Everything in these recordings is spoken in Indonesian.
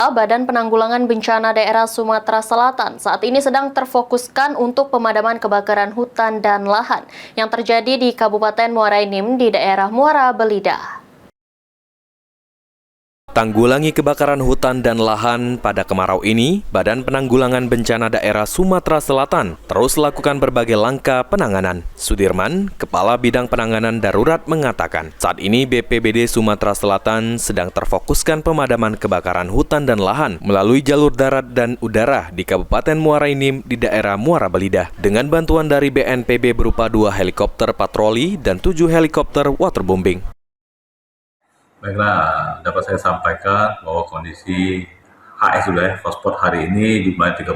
Kepala Badan Penanggulangan Bencana Daerah Sumatera Selatan saat ini sedang terfokuskan untuk pemadaman kebakaran hutan dan lahan yang terjadi di Kabupaten Muara Enim di daerah Muara Belida. Tanggulangi kebakaran hutan dan lahan pada kemarau ini, Badan Penanggulangan Bencana Daerah Sumatera Selatan terus lakukan berbagai langkah penanganan. Sudirman, Kepala Bidang Penanganan Darurat mengatakan, saat ini BPBD Sumatera Selatan sedang terfokuskan pemadaman kebakaran hutan dan lahan melalui jalur darat dan udara di Kabupaten Muara Enim di daerah Muara Belida dengan bantuan dari BNPB berupa 2 helikopter patroli dan 7 helikopter waterbombing. Baiklah, dapat saya sampaikan bahwa kondisi HS hotspot hari ini jumlahnya 38,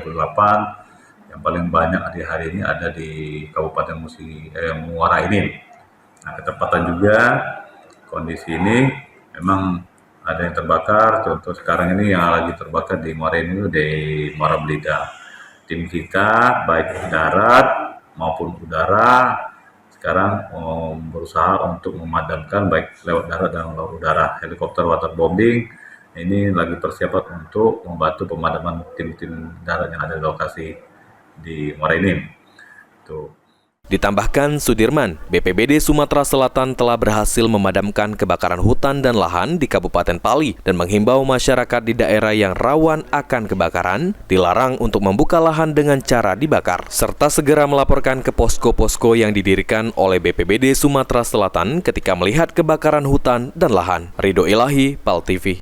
yang paling banyak di hari ini ada di Kabupaten Muara Enim. Nah, ketepatan juga kondisi ini memang ada yang terbakar, contoh sekarang ini yang lagi terbakar di Muara Enim di Muara Belida. Tim kita baik darat maupun udara sekarang berusaha untuk memadamkan baik lewat darat dan lewat udara. Helikopter waterbombing ini lagi persiapan untuk membantu pemadaman tim-tim darat yang ada di lokasi di Muara Enim. Ditambahkan Sudirman, BPBD Sumatera Selatan telah berhasil memadamkan kebakaran hutan dan lahan di Kabupaten Pali dan menghimbau masyarakat di daerah yang rawan akan kebakaran dilarang untuk membuka lahan dengan cara dibakar, serta segera melaporkan ke posko-posko yang didirikan oleh BPBD Sumatera Selatan ketika melihat kebakaran hutan dan lahan. Ridho Ilahi, PAL TV.